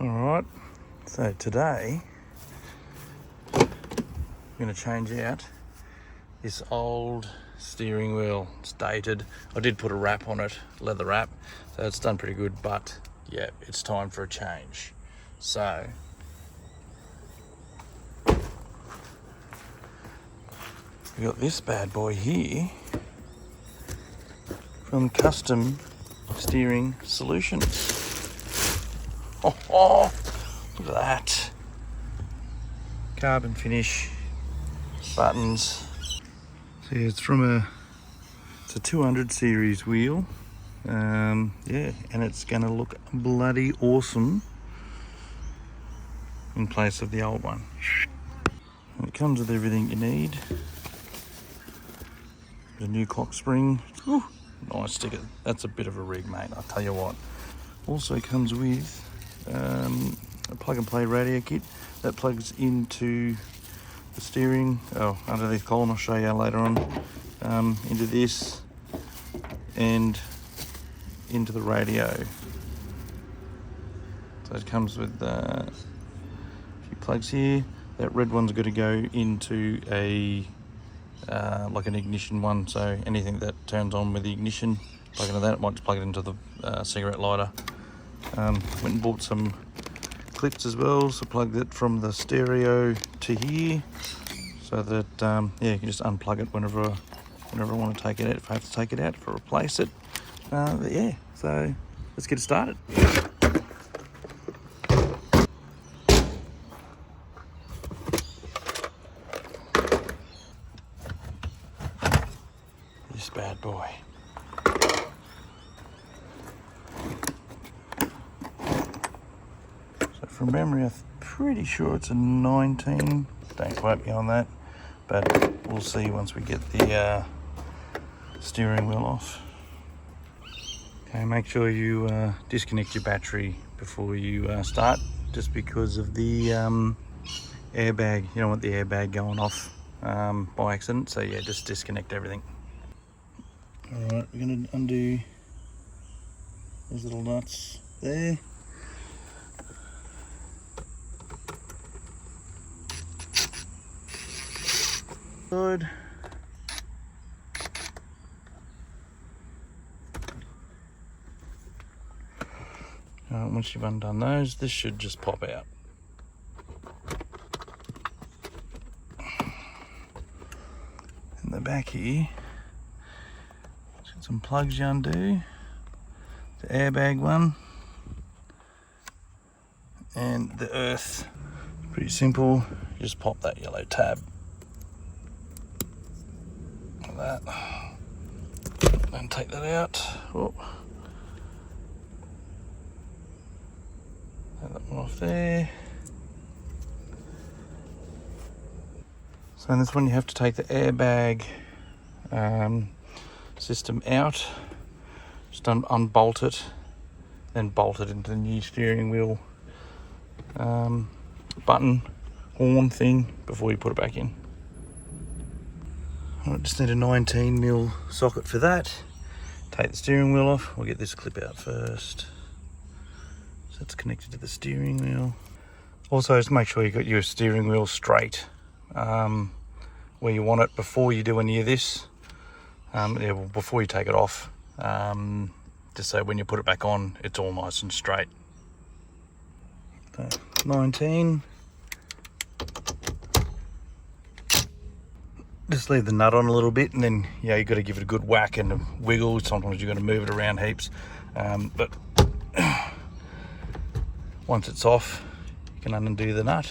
Alright, so today I'm going to change out this old steering wheel. It's dated. I did put a wrap on it, leather wrap, so it's done pretty good, but yeah, it's time for a change. So we got this bad boy here from Custom Steering Solutions. Oh, look at that. Carbon finish, buttons. So yeah, it's a 200 series wheel. Yeah, and it's gonna look bloody awesome in place of the old one. And it comes with everything you need. The new clock spring. Ooh, nice sticker. That's a bit of a rig, mate, I'll tell you what. Also comes with a plug and play radio kit that plugs into the steering, underneath column, I'll show you later on, into this and into the radio. So it comes with a few plugs here. That red one's got to go into a like an ignition one, so anything that turns on with the ignition, plug into that. It might just plug it into the cigarette lighter. Went and bought some clips as well, so plugged it from the stereo to here, so that yeah, you can just unplug it whenever I want to take it out, if I have to take it out, if I replace it. But yeah, so let's get it started. This bad boy. So from memory, I'm pretty sure it's a 19. Don't quote me on that, but we'll see once we get the steering wheel off. Okay, make sure you disconnect your battery before you start, just because of the airbag. You don't want the airbag going off by accident, so yeah, just disconnect everything. Alright, we're going to undo these little nuts there. Good. Once you've undone those, this should just pop out. In the back here, got some plugs you undo. The airbag one and the earth. Pretty simple. You just pop that yellow tab. Like that. And take that out. Oh. Take that one off there. So in this one you have to take the airbag system out. Just unbolt it, then bolt it into the new steering wheel button, horn thing before you put it back in. I just need a 19mm socket for that. Take the steering wheel off. We'll get this clip out first. So it's connected to the steering wheel. Also, just make sure you got your steering wheel straight where you want it before you do any of this. Yeah, well, before you take it off, just so when you put it back on, it's all nice and straight. So, 19. Just leave the nut on a little bit, and then yeah, you got to give it a good whack and a wiggle. Sometimes you got to move it around heaps, but once it's off, you can undo the nut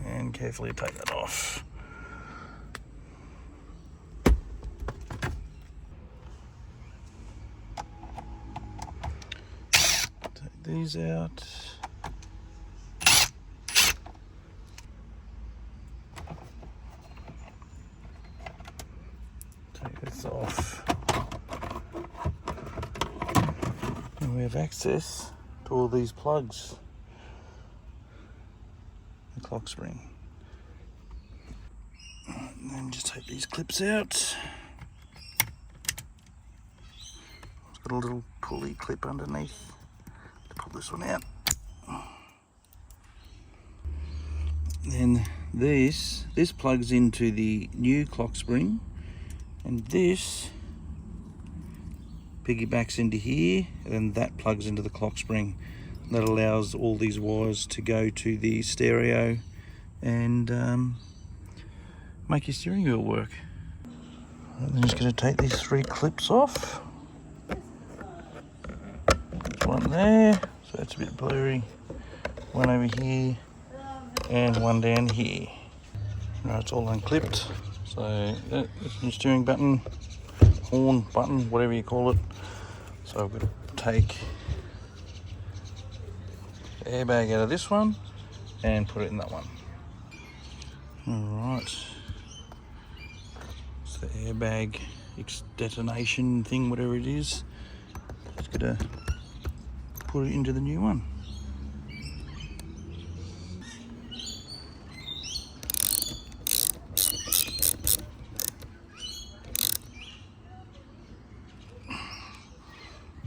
and carefully take that off. Take these out. Take this off. And we have access to all these plugs. The clock spring. And then just take these clips out. got a little pulley clip underneath to pull this one out. Then this plugs into the new clock spring, and this piggybacks into here, and then that plugs into the clock spring. That allows all these wires to go to the stereo and make your steering wheel work. I'm just going to take these 3 clips off. There's one there, so that's a bit blurry. One over here and one down here. Right, it's all unclipped. So that's your steering button, horn button, whatever you call it. So I'm going to take the airbag out of this one and put it in that one. Alright. It's the airbag detonation thing, whatever it is. Just going to put it into the new one.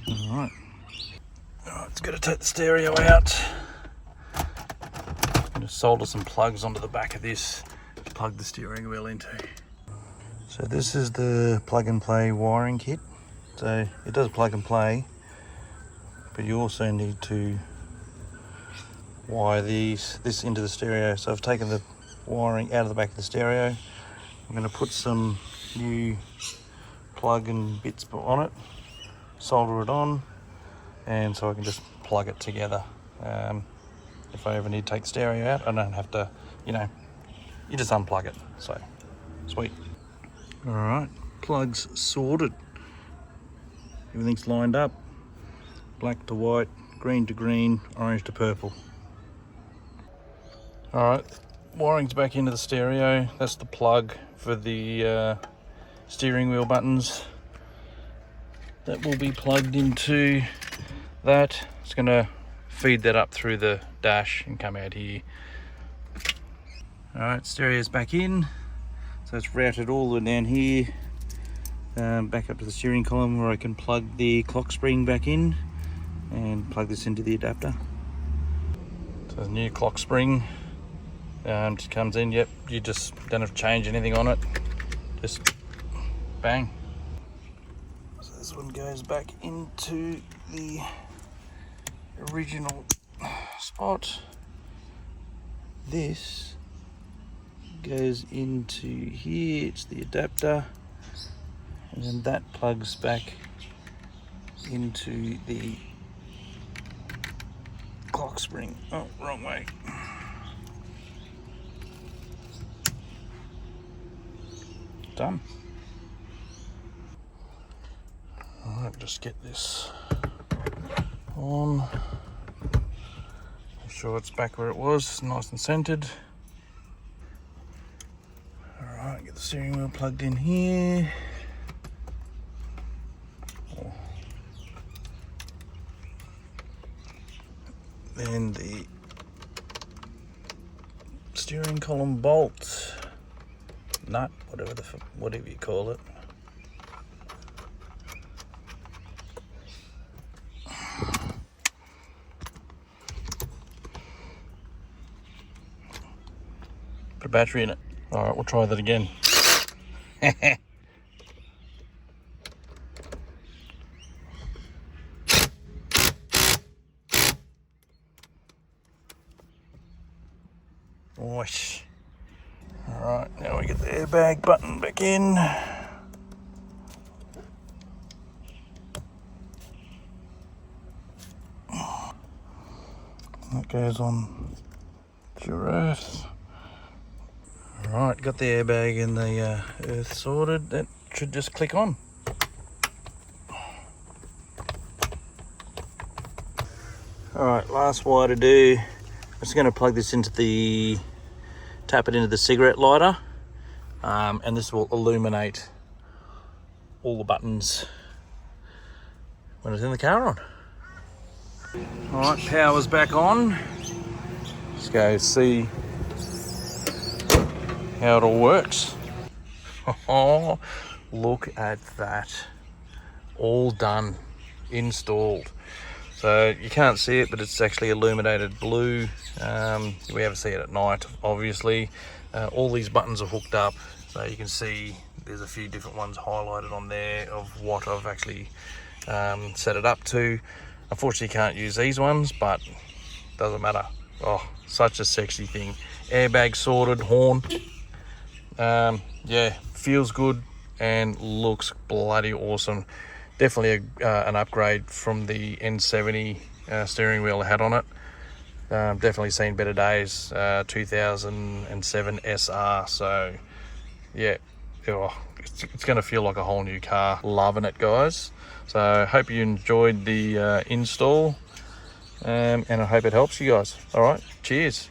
Alright, it's got to take the stereo out. I'm going to solder some plugs onto the back of this to plug the steering wheel into. So this is the plug and play wiring kit. So it does plug and play, but you also need to wire this into the stereo. So I've taken the wiring out of the back of the stereo. I'm going to put some new plug and bits on it, solder it on, and so I can just plug it together. If I ever need to take the stereo out, I don't have to, you just unplug it. So, sweet. All right, plugs sorted. Everything's lined up. Black to white, green to green, orange to purple. All right, wiring's back into the stereo. That's the plug for the steering wheel buttons. That will be plugged into that. It's going to feed that up through the dash and come out here. Alright, stereo's back in. So it's routed all the way down here, back up to the steering column where I can plug the clock spring back in and plug this into the adapter. So the new clock spring just comes in. Yep, you just don't have to change anything on it. Just bang. So this one goes back into the original spot. This goes into here, it's the adapter, and then that plugs back into the clock spring. Oh, wrong way. Done. Alright, just get this on. Make sure it's back where it was, nice and centered. Alright, get the steering wheel plugged in here. Then the steering column bolt, nut, whatever you call it. Put a battery in it. All right, we'll try that again. Nice. All right, now we get the airbag button back in. That goes on your earth. Alright, got the airbag and the earth sorted. That should just click on. Alright, last wire to do. I'm just going to plug this tap it into the cigarette lighter, and this will illuminate all the buttons when it's in the car on. Alright, power's back on. Let's go see how it all works. Oh, look at that. All done. installed. So you can't see it, but it's actually illuminated blue. We ever see it at night, obviously. All these buttons are hooked up, so you can see there's a few different ones highlighted on there of what I've actually set it up to. Unfortunately, you can't use these ones, but doesn't matter. Oh, such a sexy thing. Airbag sorted, horn. Yeah, feels good and looks bloody awesome. Definitely an upgrade from the n70 steering wheel I had on it. Definitely seen better days. 2007 SR. So yeah, it's going to feel like a whole new car. Loving it, guys. So hope you enjoyed the install, and I hope it helps you guys. All right, cheers.